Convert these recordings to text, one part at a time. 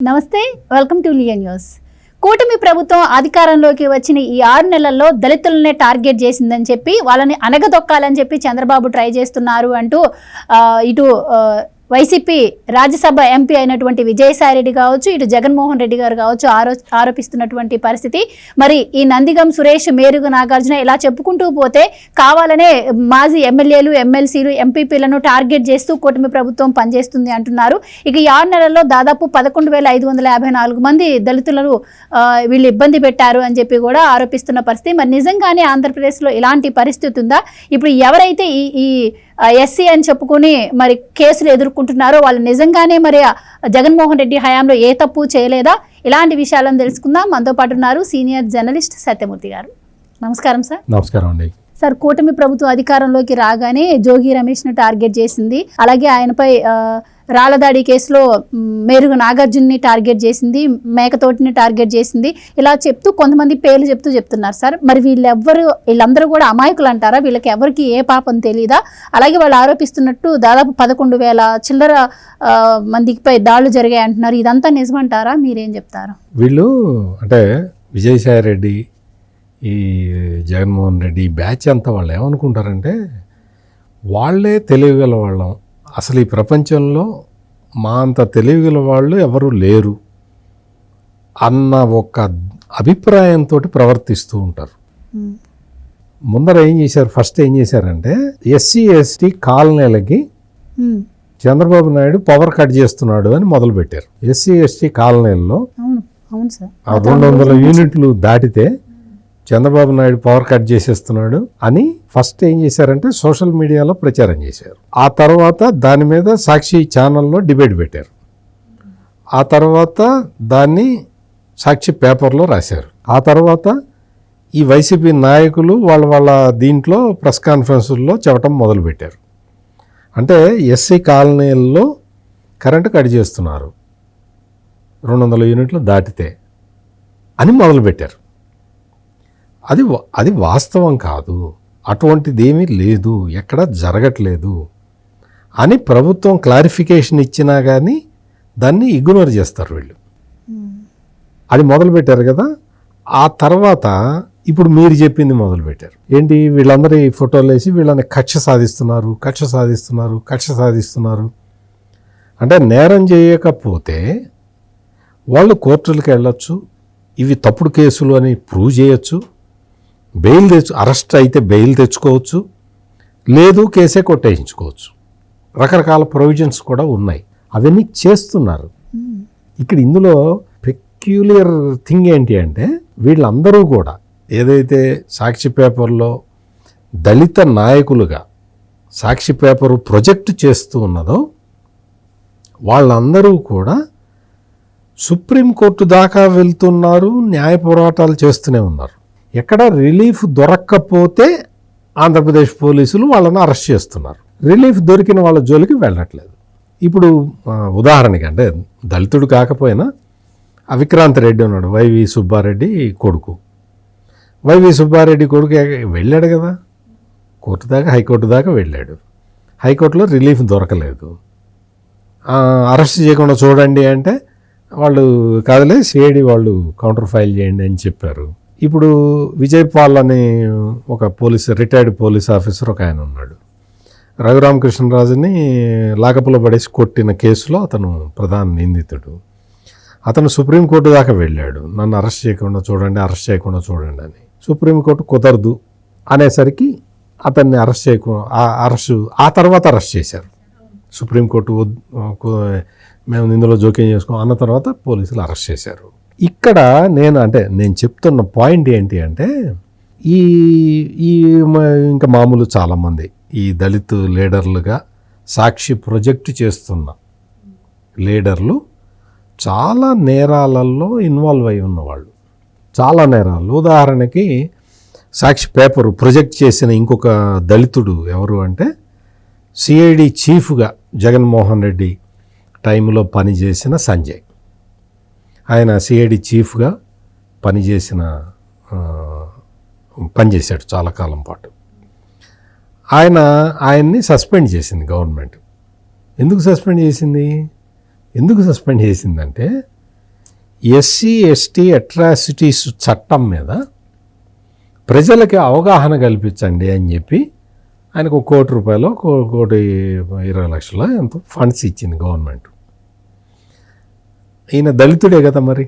నమస్తే, welcome to లియన్ news. కూటమి ప్రభుత్వం అధికారంలోకి వచ్చిన ఈ 6 నెలల్లో దళితులనే టార్గెట్ చేసిందని చెప్పి వాళ్ళని అనగదొక్కాలని చెప్పి చంద్రబాబు ట్రై చేస్తున్నారు అంటూ ఇటు వైసీపీ రాజ్యసభ ఎంపీ అయినటువంటి విజయసాయిరెడ్డి కావచ్చు, ఇటు జగన్మోహన్ రెడ్డి గారు కావచ్చు ఆరోపిస్తున్నటువంటి పరిస్థితి. మరి ఈ నందిగం సురేష్, మేరుగు నాగార్జున ఇలా చెప్పుకుంటూ పోతే కావాలనే మాజీ ఎమ్మెల్యేలు, ఎమ్మెల్సీలు, ఎంపీపీలను టార్గెట్ చేస్తూ కూటమి ప్రభుత్వం పనిచేస్తుంది అంటున్నారు. ఇక ఈ 6 నెలల్లో దాదాపు 11,554 మంది దళితులను వీళ్ళు ఇబ్బంది పెట్టారు అని చెప్పి కూడా ఆరోపిస్తున్న పరిస్థితి. మరి నిజంగానే ఆంధ్రప్రదేశ్లో ఇలాంటి పరిస్థితి ఉందా? ఇప్పుడు ఎవరైతే ఈ ఎస్సీ అని చెప్పుకుని మరి కేసులు ఎదుర్కొంటున్నారో వాళ్ళు నిజంగానే మరి జగన్మోహన్ రెడ్డి హయాంలో ఏ తప్పు చేయలేదా? ఇలాంటి విషయాలను తెలుసుకుందాం. మనతో పాటు ఉన్నారు సీనియర్ జర్నలిస్ట్ సత్యమూర్తి గారు. నమస్కారం సార్. నమస్కారం అండి. సార్, కూటమి ప్రభుత్వం అధికారంలోకి రాగానే జోగి రమేష్ను టార్గెట్ చేసింది. అలాగే ఆయనపై రాళ్లదాడి కేసులో మేరుగు నాగార్జున్ని టార్గెట్ చేసింది, మేకతోటిని టార్గెట్ చేసింది. ఇలా చెప్తూ కొంతమంది పేర్లు చెప్తున్నారు సార్. మరి వీళ్ళందరూ కూడా అమాయకులు అంటారా? వీళ్ళకి ఎవరికి ఏ పాపం తెలీదా? అలాగే వాళ్ళు ఆరోపిస్తున్నట్టు దాదాపు 11,000 చిల్లర మందికిపై దాడులు జరిగాయి అంటున్నారు. ఇదంతా నిజమంటారా? మీరేం చెప్తారు? వీళ్ళు అంటే విజయసాయి రెడ్డి, ఈ జగన్మోహన్ రెడ్డి బ్యాచ్ అంతా వాళ్ళు ఏమనుకుంటారంటే వాళ్ళే తెలివిగల వాళ్ళం, అసలు ఈ ప్రపంచంలో మా అంత తెలివిగల వాళ్ళు ఎవరు లేరు అన్న ఒక అభిప్రాయంతో ప్రవర్తిస్తూ ఉంటారు. ముందర ఫస్ట్ ఏం చేశారంటే ఎస్సీ ఎస్టీ కాలనీలకి చంద్రబాబు నాయుడు పవర్ కట్ చేస్తున్నాడు అని మొదలుపెట్టారు. ఎస్సీ ఎస్టీ కాలనీల్లో 200 యూనిట్లు దాటితే చంద్రబాబు నాయుడు పవర్ కట్ చేసేస్తున్నాడు అని ఫస్ట్ ఏం చేశారంటే సోషల్ మీడియాలో ప్రచారం చేశారు. ఆ తర్వాత దాని మీద సాక్షి ఛానల్లో డిబేట్ పెట్టారు. ఆ తర్వాత దాన్ని సాక్షి పేపర్లో రాశారు. ఆ తర్వాత ఈ వైసీపీ నాయకులు వాళ్ళ దీంట్లో ప్రెస్ కాన్ఫరెన్సుల్లో చెప్పటం మొదలుపెట్టారు. అంటే ఎస్సీ కాలనీల్లో కరెంటు కట్ చేస్తున్నారు 200 యూనిట్లు దాటితే అని మొదలుపెట్టారు. అది వాస్తవం కాదు, అటువంటిది ఏమీ లేదు, ఎక్కడ జరగట్లేదు అని ప్రభుత్వం క్లారిఫికేషన్ ఇచ్చినా కానీ దాన్ని ఇగ్నోర్ చేస్తారు వీళ్ళు. అది మొదలుపెట్టారు కదా. ఆ తర్వాత ఇప్పుడు మీరు చెప్పింది మొదలుపెట్టారు. ఏంటి, వీళ్ళందరి ఫోటోలు వేసి వీళ్ళని కక్ష సాధిస్తున్నారు. అంటే నేరం చేయకపోతే వాళ్ళు కోర్టులకు వెళ్ళొచ్చు, ఇవి తప్పుడు కేసులు అని ప్రూవ్ చేయొచ్చు, అరెస్ట్ అయితే బెయిల్ తెచ్చుకోవచ్చు, లేదు కేసే కొట్టేయించుకోవచ్చు. రకరకాల ప్రొవిజన్స్ కూడా ఉన్నాయి. అవన్నీ చేస్తున్నారు. ఇక్కడ ఇందులో పెక్యులియర్ థింగ్ ఏంటి అంటే వీళ్ళందరూ కూడా ఏదైతే సాక్షి పేపర్లో దళిత నాయకులుగా సాక్షి పేపరు ప్రొజెక్ట్ చేస్తూ ఉన్నదో వాళ్ళందరూ కూడా సుప్రీంకోర్టు దాకా వెళ్తున్నారు, న్యాయ పోరాటాలు చేస్తూనే ఉన్నారు. ఎక్కడ రిలీఫ్ దొరక్కపోతే ఆంధ్రప్రదేశ్ పోలీసులు వాళ్ళని అరెస్ట్ చేస్తున్నారు. రిలీఫ్ దొరికిన వాళ్ళ జోలికి వెళ్ళట్లేదు. ఇప్పుడు ఉదాహరణకి అంటే దళితుడు కాకపోయినా విక్రాంత్ రెడ్డి ఉన్నాడు, వైవి సుబ్బారెడ్డి కొడుకు. వైవి సుబ్బారెడ్డి కొడుకు వెళ్ళాడు కదా కోర్టు దాకా, హైకోర్టు దాకా వెళ్ళాడు. హైకోర్టులో రిలీఫ్ దొరకలేదు. అరెస్ట్ చేయకుండా చూడండి అంటే వాళ్ళు కాదులే సిఐడి వాళ్ళు కౌంటర్ ఫైల్ చేయండి అని చెప్పారు. ఇప్పుడు విజయ్ పాల్ అని ఒక రిటైర్డ్ పోలీస్ ఆఫీసర్ ఒక ఆయన ఉన్నాడు. రఘురామకృష్ణరాజుని లాకపులో పడేసి కొట్టిన కేసులో అతను ప్రధాన నిందితుడు. అతను సుప్రీంకోర్టు దాకా వెళ్ళాడు, నన్ను అరెస్ట్ చేయకుండా చూడండి అని. సుప్రీంకోర్టు కుదరదు అనేసరికి అతన్ని ఆ తర్వాత అరెస్ట్ చేశారు. సుప్రీంకోర్టు మేము ఇందులో జోక్యం చేసుకోం అన్న తర్వాత పోలీసులు అరెస్ట్ చేశారు. ఇక్కడ నేను చెప్తున్న పాయింట్ ఏంటి అంటే ఇంకా మామూలు చాలామంది ఈ దళిత లీడర్లుగా సాక్షి ప్రొజెక్ట్ చేస్తున్న లీడర్లు చాలా నేరాలలో ఇన్వాల్వ్ అయి ఉన్నవాళ్ళు, చాలా నేరాలు. ఉదాహరణకి సాక్షి పేపరు ప్రొజెక్ట్ చేసిన ఇంకొక దళితుడు ఎవరు అంటే సిఐడి చీఫ్గా జగన్మోహన్ రెడ్డి టైంలో పనిచేసిన సంజయ్. ఆయన సిఐడి చీఫ్గా పనిచేశాడు చాలా కాలం పాటు. ఆయన్ని సస్పెండ్ చేసింది గవర్నమెంట్. ఎందుకు సస్పెండ్ చేసిందంటే ఎస్సీ ఎస్టీ అట్రాసిటీస్ చట్టం మీద ప్రజలకి అవగాహన కల్పించండి అని చెప్పి ఆయనకు ₹1,00,00,000 1,20,00,000 ఎంతో ఫండ్స్ ఇచ్చింది గవర్నమెంట్. ఈయన దళితుడే కదా, మరి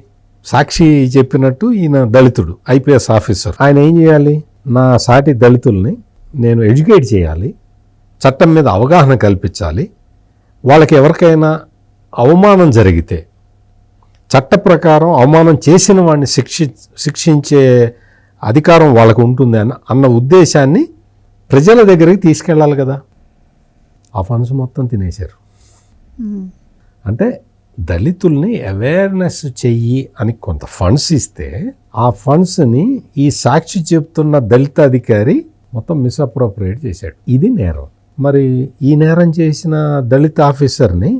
సాక్షి చెప్పినట్టు ఈయన దళితుడు, IPS ఆఫీసర్. ఆయన ఏం చేయాలి? నా సాటి దళితుల్ని నేను ఎడ్యుకేట్ చేయాలి, చట్టం మీద అవగాహన కల్పించాలి, వాళ్ళకి ఎవరికైనా అవమానం జరిగితే చట్ట ప్రకారం అవమానం చేసిన వాడిని శిక్షించే అధికారం వాళ్ళకు ఉంటుంది అన్న ఉద్దేశాన్ని ప్రజల దగ్గరికి తీసుకెళ్ళాలి కదా. ఆ ఫండ్స్ మొత్తం తినేశారు. అంటే దళితుల్ని అవేర్నెస్ చెయ్యి అని కొంత ఫండ్స్ ఇస్తే ఆ ఫండ్స్ని ఈ సాక్షి చెప్తున్న దళిత అధికారి మొత్తం మిస్అప్రోప్రియేట్ చేశాడు. ఇది నేరం. మరి ఈ నేరం చేసిన దళిత ఆఫీసర్ని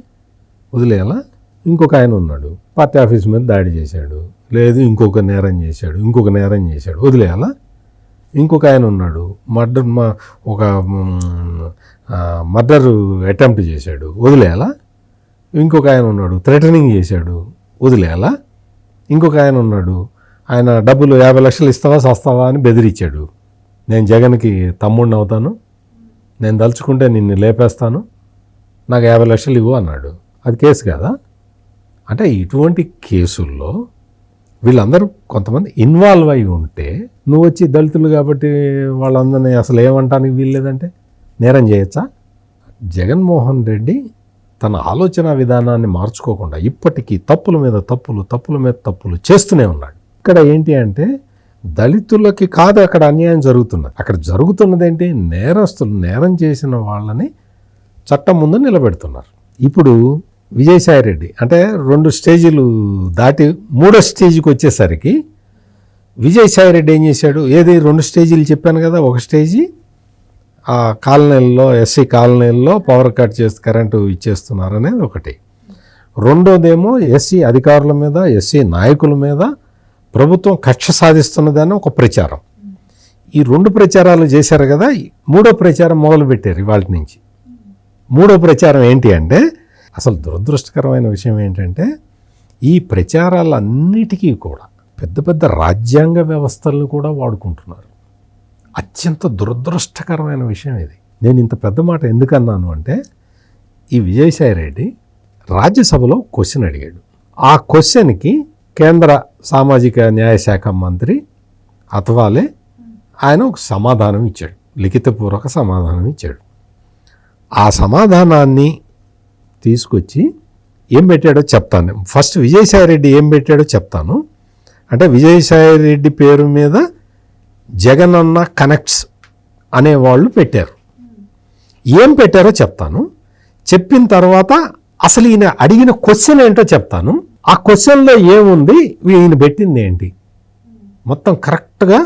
వదిలేయాలా? ఇంకొక ఆయన ఉన్నాడు, పార్టీ ఆఫీస్ మీద దాడి చేశాడు, లేదు ఇంకొక నేరం చేశాడు, వదిలేయాలా? ఇంకొక ఆయన ఉన్నాడు, మర్డర్ అటెంప్ట్ చేశాడు, వదిలేయాలా? ఇంకొక ఆయన ఉన్నాడు, థ్రెటనింగ్ చేశాడు, వదిలేయాలా? ఇంకొక ఆయన ఉన్నాడు, ఆయన డబ్బులు 50 లక్షలు ఇస్తావా సస్తావా అని బెదిరించాడు, నేను జగన్కి తమ్ముడిని అవుతాను, నేను దలుచుకుంటే నిన్ను లేపేస్తాను, నాకు 50 లక్షలు ఇవ్వు అన్నాడు. అది కేసు కాదా? అంటే ఇటువంటి కేసుల్లో వీళ్ళందరూ కొంతమంది ఇన్వాల్వ్ అయి ఉంటే నువ్వు వచ్చి దళితులు కాబట్టి వాళ్ళందరినీ అసలు ఏమంటానికి వీల్లేదంటే నేరం చేయొచ్చా? జగన్మోహన్ రెడ్డి తన ఆలోచన విధానాన్ని మార్చుకోకుండా ఇప్పటికీ తప్పుల మీద తప్పులు చేస్తూనే ఉన్నాడు. ఇక్కడ ఏంటి అంటే దళితులకి కాదు అక్కడ అన్యాయం జరుగుతున్నది. అక్కడ జరుగుతున్నది ఏంటి? నేరస్తులు, నేరం చేసిన వాళ్ళని చట్టం ముందు నిలబెడుతున్నారు. ఇప్పుడు విజయసాయి రెడ్డి అంటే 2 స్టేజీలు దాటి 3వ స్టేజ్కి వచ్చేసరికి విజయసాయి రెడ్డి ఏం చేశాడు? 2 స్టేజీలు చెప్పాను కదా. ఒక స్టేజీ ఆ కాలనీల్లో, ఎస్సీ కాలనీల్లో పవర్ కట్ చేసి కరెంటు ఇచ్చేస్తున్నారు అనేది ఒకటి. రెండోదేమో ఎస్సీ అధికారుల మీద, ఎస్సీ నాయకుల మీద ప్రభుత్వం కక్ష సాధిస్తున్నదని ఒక ప్రచారం. ఈ 2 ప్రచారాలు చేశారు కదా. 3వ ప్రచారం మొదలుపెట్టారు ఇవాళ నుంచి. 3వ ప్రచారం ఏంటి అంటే, అసలు దురదృష్టకరమైన విషయం ఏంటంటే ఈ ప్రచారాలన్నిటికీ కూడా పెద్ద పెద్ద రాజ్యాంగ వ్యవస్థలను కూడా వాడుకుంటున్నారు. అత్యంత దురదృష్టకరమైన విషయం ఇది. నేను ఇంత పెద్ద మాట ఎందుకన్నాను అంటే, ఈ విజయసాయి రెడ్డి రాజ్యసభలో క్వశ్చన్ అడిగాడు. ఆ క్వశ్చన్కి కేంద్ర సామాజిక న్యాయ శాఖ మంత్రి అథవాలే ఆయన ఒక సమాధానం ఇచ్చాడు, లిఖితపూర్వక సమాధానం ఇచ్చాడు. ఆ సమాధానాన్ని తీసుకొచ్చి ఏం పెట్టాడో చెప్తాను. ఫస్ట్ విజయసాయి రెడ్డి ఏం పెట్టాడో చెప్తాను. అంటే విజయసాయి రెడ్డి పేరు మీద జగనన్న కనెక్ట్స్ అనేవాళ్ళు పెట్టారు. ఏం పెట్టారో చెప్తాను. చెప్పిన తర్వాత అసలు ఈయన అడిగిన క్వశ్చన్ ఏంటో చెప్తాను. ఆ క్వశ్చన్లో ఏముంది, ఈయన పెట్టింది ఏంటి, మొత్తం కరెక్ట్గా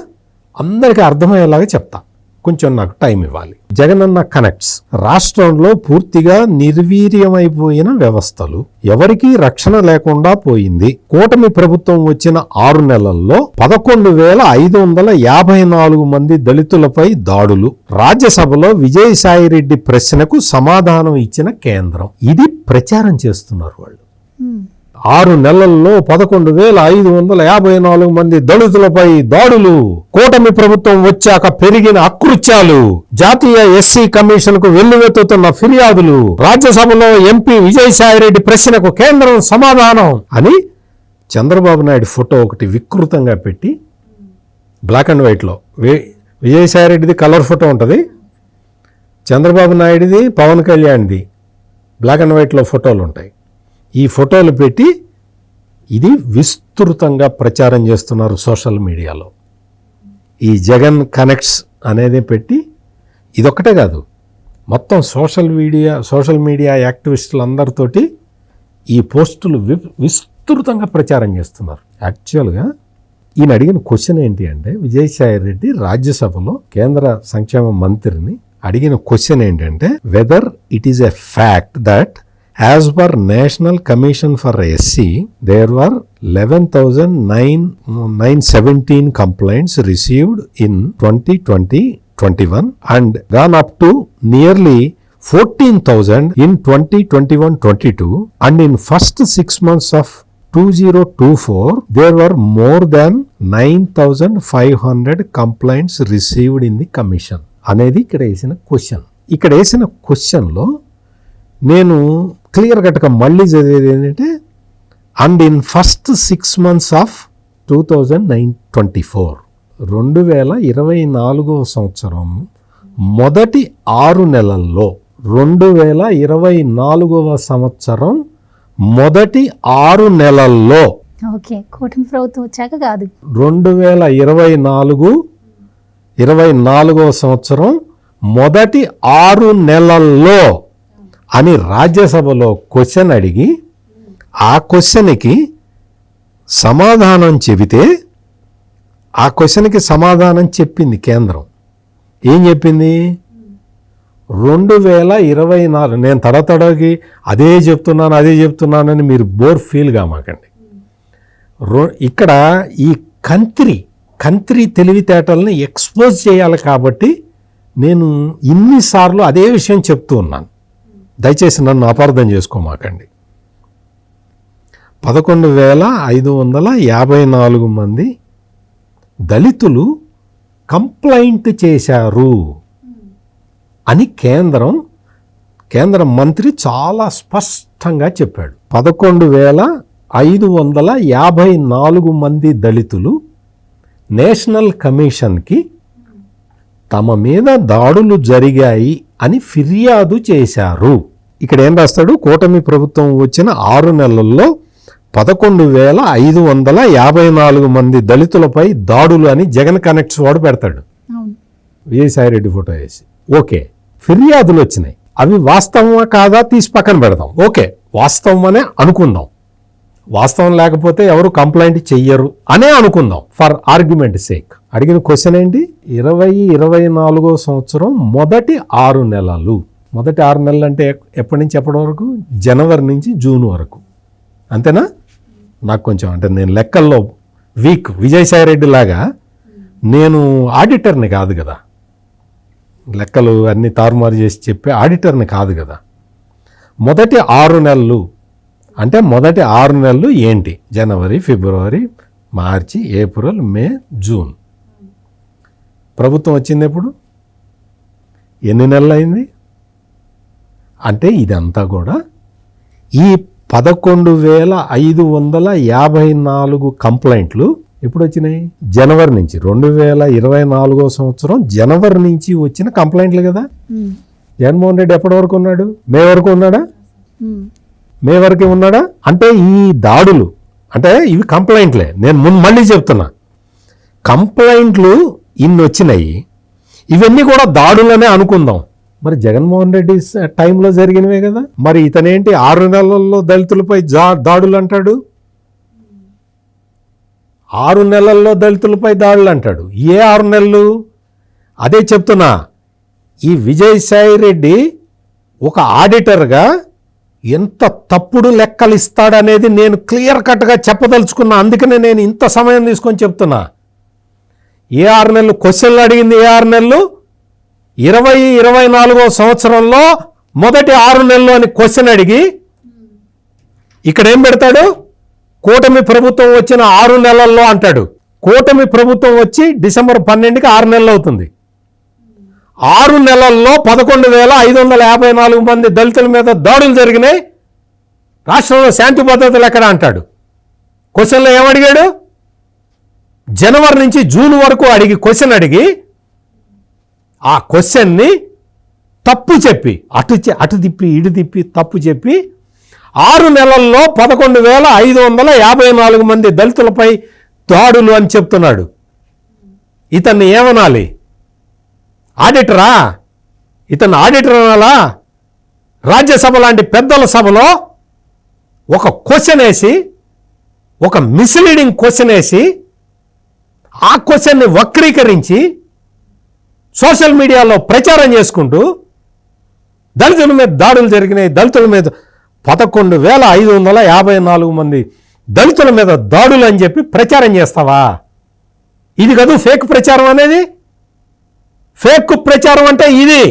అందరికీ అర్థమయ్యేలాగా చెప్తా. కొంచెం నాకు టైం ఇవ్వాలి. జగనన్న కనెక్ట్స్ రాష్ట్రంలో పూర్తిగా నిర్వీర్యమైపోయిన వ్యవస్థలు, ఎవరికీ రక్షణ లేకుండా పోయింది. కూటమి ప్రభుత్వం వచ్చిన 6 నెలల్లో 11,554 మంది దళితులపై దాడులు. రాజ్యసభలో విజయసాయి రెడ్డి ప్రశ్నకు సమాధానం ఇచ్చిన కేంద్రం. ఇది ప్రచారం చేస్తున్నారు వాళ్ళు. 6 నెలల్లో 11,554 మంది దళితులపై దాడులు, కూటమి ప్రభుత్వం వచ్చాక పెరిగిన అకృత్యాలు, జాతీయ ఎస్సీ కమిషన్ కు వెల్లువెత్తుతున్న ఫిర్యాదులు, రాజ్యసభలో ఎంపీ విజయసాయిరెడ్డి ప్రశ్నకు కేంద్రం సమాధానం అని చంద్రబాబు నాయుడు ఫోటో ఒకటి వికృతంగా పెట్టి బ్లాక్ అండ్ వైట్లో, విజయసాయిరెడ్డిది కలర్ ఫోటో ఉంటుంది, చంద్రబాబు నాయుడిది, పవన్ కళ్యాణ్ది బ్లాక్ అండ్ వైట్లో ఫోటోలు ఉంటాయి. ఈ ఫోటోలు పెట్టి ఇది విస్తృతంగా ప్రచారం చేస్తున్నారు సోషల్ మీడియాలో. ఈ జగన్ కనెక్ట్స్ అనేది పెట్టి, ఇదొక్కటే కాదు, మొత్తం సోషల్ మీడియా యాక్టివిస్టులందరితోటి ఈ పోస్టులు విస్తృతంగా ప్రచారం చేస్తున్నారు. యాక్చువల్గా ఈయన అడిగిన క్వశ్చన్ ఏంటి అంటే, విజయసాయి రెడ్డి రాజ్యసభలో కేంద్ర సంక్షేమ మంత్రిని అడిగిన క్వశ్చన్ ఏంటంటే, whether it is a fact that as per National Commission for SC, there were 11,917 complaints received in 2020-21 and gone up to nearly 14,000 in 2021-22 and in first 6 months of 2024 there were more than 9,500 complaints received in the commission అనేది ఇక్కడ వేసిన question. ఇక్కడ వేసిన క్వశ్చన్లో నేను clear కట్గా మళ్ళీ చదివేది ఏంటంటే and in first 6 months of 2024 2024 సంవత్సరం మొదటి 6 నెలల్లో 2024 సంవత్సరం మొదటి 6 నెలల్లో ఓకే, కూటమి ప్రభుత్వం వచ్చాక కాదు, 2024 సంవత్సరం మొదటి 6 నెలల్లో అని రాజ్యసభలో క్వశ్చన్ అడిగి ఆ క్వశ్చన్కి సమాధానం చెబితే ఆ క్వశ్చన్కి సమాధానం చెప్పింది కేంద్రం. ఏం చెప్పింది? 2024. నేను తడతడకి అదే చెప్తున్నానని మీరు బోర్ ఫీల్ కామాకండి. ఇక్కడ ఈ కంత్రి తెలివితేటల్ని ఎక్స్పోజ్ చేయాలి కాబట్టి నేను ఇన్నిసార్లు అదే విషయం చెప్తూ ఉన్నాను. దయచేసి నన్ను అపార్థం చేసుకోమాకండి. 11,554 మంది దళితులు కంప్లైంట్ చేశారు అని కేంద్ర మంత్రి చాలా స్పష్టంగా చెప్పాడు. 11,554 మంది దళితులు నేషనల్ కమిషన్కి తమ మీద దాడులు జరిగాయి అని ఫిర్యాదు చేశారు. ఇక్కడ ఏం రాస్తాడు? కూటమి ప్రభుత్వం వచ్చిన 6 నెలల్లో 11,554 మంది దళితులపై దాడులు అని జగన్ కనెక్ట్స్ వాడు పెడతాడు, విజయసాయిరెడ్డి ఫోటో వేసి. ఓకే, ఫిర్యాదులు వచ్చినాయి, అవి వాస్తవమా కాదా తీసి పక్కన పెడదాం. ఓకే, వాస్తవం అనే అనుకుందాం. వాస్తవం లేకపోతే ఎవరు కంప్లైంట్ చెయ్యరు అనే అనుకుందాం ఫర్ ఆర్గ్యుమెంట్ సేక్. అడిగిన క్వశ్చన్ ఏంటి? 2024 సంవత్సరం మొదటి 6 నెలలు. మొదటి 6 నెలలు అంటే ఎప్పటి నుంచి ఎప్పటి వరకు? జనవరి నుంచి జూన్ వరకు. అంతేనా? నాకు కొంచెం అంటే నేను లెక్కల్లో వీక్, విజయసాయిరెడ్డి లాగా నేను ఆడిటర్ని కాదు కదా, లెక్కలు అన్నీ తారుమారు చేసి చెప్పే ఆడిటర్ని కాదు కదా. మొదటి 6 నెలలు అంటే మొదటి 6 నెలలు ఏంటి? జనవరి, ఫిబ్రవరి, మార్చి, ఏప్రిల్, మే, జూన్. ప్రభుత్వం వచ్చింది ఎప్పుడు? ఎన్ని నెలలు అయింది? అంటే ఇదంతా కూడా ఈ 11,554 కంప్లైంట్లు ఎప్పుడు వచ్చినాయి? జనవరి నుంచి. 2024 సంవత్సరం జనవరి నుంచి వచ్చిన కంప్లైంట్లు కదా. జగన్మోహన్ రెడ్డి ఎప్పటి వరకు ఉన్నాడు? మే వరకు ఉన్నాడా? మే వరకే ఉన్నాడా? అంటే ఈ దాడులు అంటే ఇవి కంప్లైంట్లే. నేను మళ్ళీ చెప్తున్నా, కంప్లైంట్లు ఇన్ని వచ్చినాయి, ఇవన్నీ కూడా దాడులనే అనుకుందాం. మరి జగన్మోహన్ రెడ్డి టైంలో జరిగినవే కదా. మరి ఇతనేంటి 6 నెలల్లో దళితులపై దాడులు అంటాడు? 6 నెలల్లో దళితులపై దాడులు అంటాడు. ఏ 6 నెలలు? అదే చెప్తున్నా, ఈ విజయసాయిరెడ్డి ఒక ఆడిటర్గా ఎంత తప్పుడు లెక్కలు ఇస్తాడనేది నేను క్లియర్ కట్గా చెప్పదలుచుకున్నా. అందుకనే నేను ఇంత సమయం తీసుకొని చెప్తున్నా. ఏ 6 నెలలు? క్వశ్చన్లు అడిగింది ఏ 6 నెలలు? 2024 సంవత్సరంలో మొదటి 6 నెలలు అని క్వశ్చన్ అడిగి ఇక్కడ ఏం పెడతాడు? కూటమి ప్రభుత్వం వచ్చిన 6 నెలల్లో అంటాడు. కూటమి ప్రభుత్వం వచ్చి డిసెంబర్ 12కి 6 నెలలు అవుతుంది. 6 నెలల్లో 11,554 మంది దళితుల మీద దాడులు జరిగినాయి, రాష్ట్రంలో శాంతి భద్రతలు ఎక్కడ అంటాడు. క్వశ్చన్లో ఏమడిగాడు? జనవరి నుంచి జూన్ వరకు క్వశ్చన్ అడిగి ఆ క్వశ్చన్ని తప్పు చెప్పి అటు తిప్పి ఇటు తిప్పి తప్పు చెప్పి 6 నెలల్లో 11,554 మంది దళితులపై దాడులు అని చెప్తున్నాడు. ఇతన్ని ఏమనాలి? ఆడిటరా? ఇతను ఆడిటర్ అనాలా? రాజ్యసభ లాంటి పెద్దల సభలో ఒక క్వశ్చన్ వేసి, ఒక మిస్లీడింగ్ క్వశ్చన్ వేసి, ఆ క్వశ్చన్ని వక్రీకరించి సోషల్ మీడియాలో ప్రచారం చేసుకుంటూ దళితుల మీద దాడులు జరిగినాయి, దళితుల మీద 11,554 మంది దళితుల మీద దాడులు అని చెప్పి ప్రచారం చేస్తావా? ఇది కాదు ఫేక్ ప్రచారం అనేది. ఫేక్ ప్రచారం అంటే ఇది.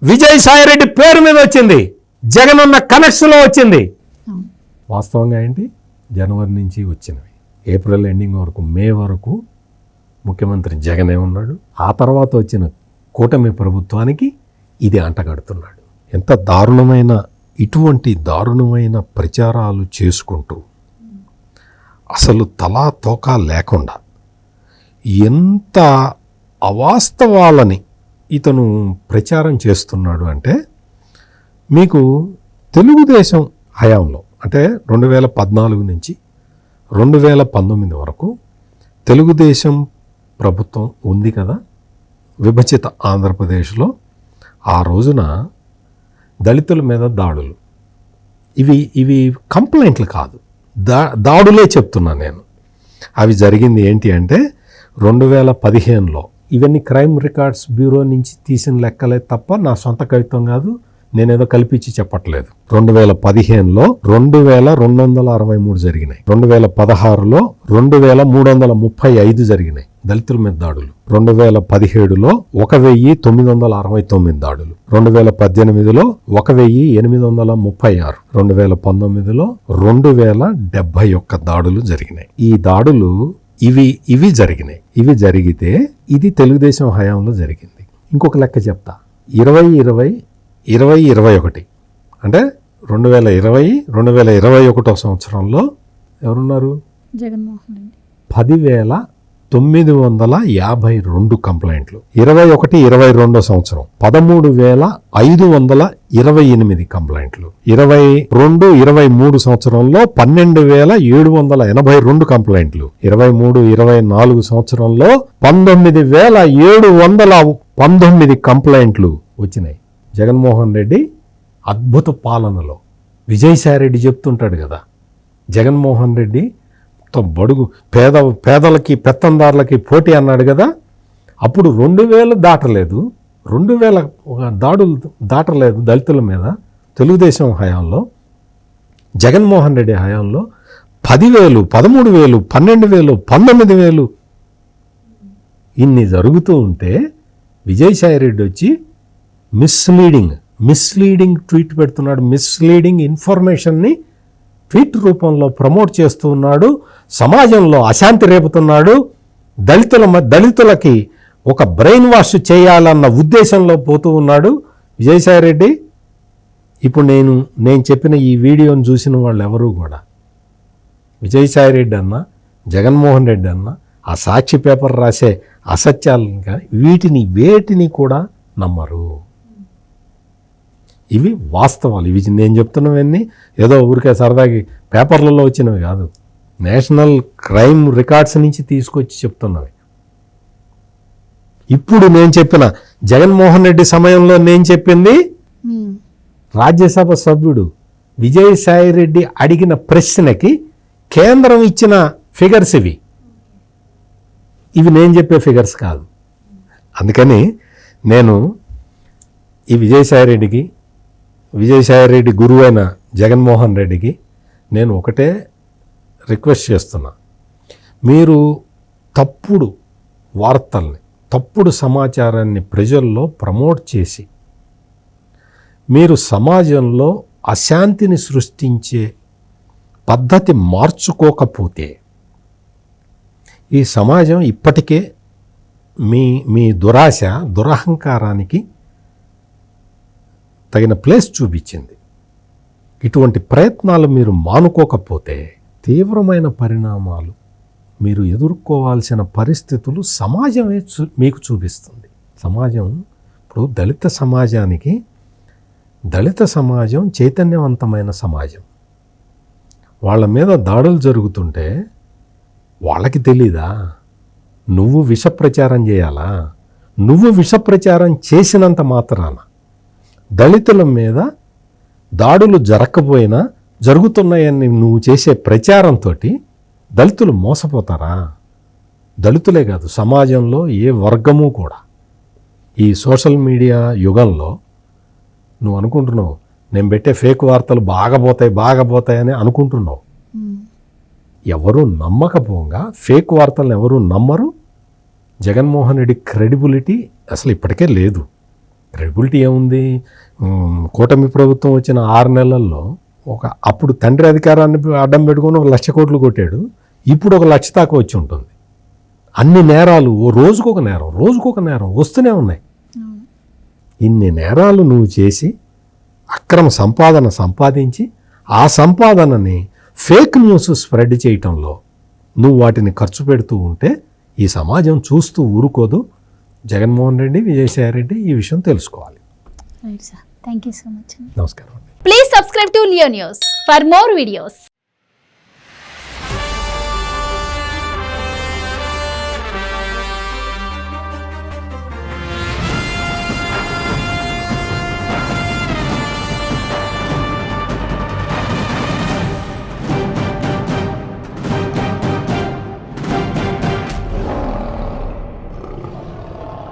విజయసాయిరెడ్డి పేరు మీద వచ్చింది, జగన్ ఉన్న కనెక్షన్లో వచ్చింది. వాస్తవంగా ఏంటి? జనవరి నుంచి వచ్చినవి. ఏప్రిల్ ఎండింగ్ వరకు, మే వరకు ముఖ్యమంత్రి జగనే ఉన్నాడు. ఆ తర్వాత వచ్చిన కూటమి ప్రభుత్వానికి ఇది అంటగడుతున్నాడు. ఎంత దారుణమైన, ఇటువంటి దారుణమైన ప్రచారాలు చేసుకుంటూ అసలు తలా తోకా లేకుండా ఎంత అవాస్తవాలని ఇతను ప్రచారం చేస్తున్నాడు అంటే, మీకు తెలుగుదేశం హయాంలో అంటే 2014 నుంచి 2019 వరకు తెలుగుదేశం ప్రభుత్వం ఉంది కదా, విభజిత ఆంధ్రప్రదేశ్లో. ఆ రోజున దళితుల మీద దాడులు, ఇవి కంప్లైంట్లు కాదు, దాడులే చెప్తున్నా నేను. అవి జరిగింది ఏంటి అంటే 2015లో. ఇవన్నీ క్రైమ్ రికార్డ్స్ బ్యూరో నుంచి తీసిన లెక్కలే తప్ప నా సొంత కవిత్వం కాదు, నేనేదో కల్పించి చెప్పట్లేదు. 2015లో 2263 జరిగినాయి. 2016లో 2335 జరిగినాయి దళితుల మీద దాడులు. 2017లో 1969 దాడులు. 2018లో 1836. 2019లో 2071 దాడులు జరిగినాయి. ఈ దాడులు ఇవి జరిగినాయి. ఇవి జరిగితే ఇది తెలుగుదేశం హయాంలో జరిగింది. ఇంకొక లెక్క చెప్తా. 2020-2021 అంటే 2020-2021 సంవత్సరంలో ఎవరున్నారు? జగన్మోహన్ రెడ్డి. 10,952 కంప్లైంట్లు. 21-22 సంవత్సరం 13,528 కంప్లైంట్లు. 22-23 సంవత్సరంలో 12,782 కంప్లైంట్లు. 23-24 సంవత్సరంలో 19,719 కంప్లైంట్లు వచ్చినాయి. జగన్మోహన్ రెడ్డి అద్భుత పాలనలో. విజయసాయిరెడ్డి చెప్తుంటాడు కదా, జగన్మోహన్ రెడ్డి బడుగు పేదలకి పెత్తందారులకి పోటీ అన్నాడు కదా. అప్పుడు 2000 దాటలేదు, 2000 దాడులు దాటలేదు దళితుల మీద తెలుగుదేశం హయాంలో. జగన్మోహన్ రెడ్డి హయాంలో 10,000, 13,000, 12,000, 19,000 ఇన్ని జరుగుతూ ఉంటే విజయసాయిరెడ్డి వచ్చి మిస్లీడింగ్ ట్వీట్ పెడుతున్నాడు. మిస్లీడింగ్ ఇన్ఫర్మేషన్ని ట్వీట్ రూపంలో ప్రమోట్ చేస్తూ ఉన్నాడు. సమాజంలో అశాంతి రేపుతున్నాడు. దళితులకి ఒక బ్రెయిన్ వాష్ చేయాలన్న ఉద్దేశంలో పోతూ ఉన్నాడు విజయసాయిరెడ్డి. ఇప్పుడు నేను చెప్పిన ఈ వీడియోని చూసిన వాళ్ళు ఎవరు కూడా విజయసాయిరెడ్డి అన్న, జగన్మోహన్ రెడ్డి అన్న, ఆ సాక్షి పేపర్ రాసే అసత్యాలను కానీ వేటిని కూడా నమ్మరు. ఇవి వాస్తవాలు. ఇవి నేను చెప్తున్నవన్నీ ఏదో ఊరికే సరదాకి పేపర్లలో వచ్చినవి కాదు, నేషనల్ క్రైమ్ రికార్డ్స్ నుంచి తీసుకొచ్చి చెప్తున్నవి. ఇప్పుడు నేను చెప్పిన జగన్మోహన్ రెడ్డి సమయంలో నేను చెప్పింది రాజ్యసభ సభ్యుడు విజయసాయిరెడ్డి అడిగిన ప్రశ్నకి కేంద్రం ఇచ్చిన ఫిగర్స్ ఇవి నేను చెప్పే ఫిగర్స్ కాదు. అందుకని నేను ఈ విజయసాయిరెడ్డి గురువు అయిన జగన్మోహన్ రెడ్డికి నేను ఒకటే రిక్వెస్ట్ చేస్తున్నా. మీరు తప్పుడు వార్తల్ని, తప్పుడు సమాచారాన్ని ప్రజల్లో ప్రమోట్ చేసి మీరు సమాజంలో అశాంతిని సృష్టించే పద్ధతి మార్చుకోకపోతే ఈ సమాజం ఇప్పటికే మీ దురాశ, దురహంకారానికి తగిన ప్లేస్ చూపించింది. ఇటువంటి ప్రయత్నాలు మీరు మానుకోకపోతే తీవ్రమైన పరిణామాలు మీరు ఎదుర్కోవాల్సిన పరిస్థితులు సమాజమే మీకు చూపిస్తుంది. సమాజం ఇప్పుడు దళిత సమాజం చైతన్యవంతమైన సమాజం. వాళ్ళ మీద దాడులు జరుగుతుంటే వాళ్ళకి తెలీదా నువ్వు విష ప్రచారం చేయాలా? నువ్వు విష ప్రచారం చేసినంత మాత్రాన దళితుల మీద దాడులు జరగకపోయినా జరుగుతున్నాయని నువ్వు చేసే ప్రచారంతో దళితులు మోసపోతారా? దళితులే కాదు, సమాజంలో ఏ వర్గము కూడా. ఈ సోషల్ మీడియా యుగంలో నువ్వు అనుకుంటున్నావు నేను పెట్టే ఫేక్ వార్తలు బాగపోతాయని అనుకుంటున్నావు. ఎవరు నమ్మకపోగా ఫేక్ వార్తలను ఎవరు నమ్మరు. జగన్మోహన్ రెడ్డి క్రెడిబిలిటీ అసలు ఇప్పటికే లేదు. క్రెడిబిలిటీ ఏముంది? కూటమి ప్రభుత్వం వచ్చిన 6 నెలల్లో అప్పుడు తండ్రి అధికారాన్ని అడ్డం పెట్టుకుని 1,00,000 కోట్లు కొట్టాడు, ఇప్పుడు 1,00,000 దాకా వచ్చి ఉంటుంది. అన్ని నేరాలు రోజుకొక నేరం వస్తూనే ఉన్నాయి. ఇన్ని నేరాలు నువ్వు చేసి అక్రమ సంపాదన సంపాదించి ఆ సంపాదనని ఫేక్ న్యూస్ స్ప్రెడ్ చేయటంలో నువ్వు వాటిని ఖర్చు పెడుతూ ఉంటే ఈ సమాజం చూస్తూ ఊరుకోదు. జగన్మోహన్ రెడ్డి, విజయసాయి రెడ్డి ఈ విషయం తెలుసుకోవాలి. Right sir, thank you so much. నమస్కారం. Please subscribe to Leo news for more videos.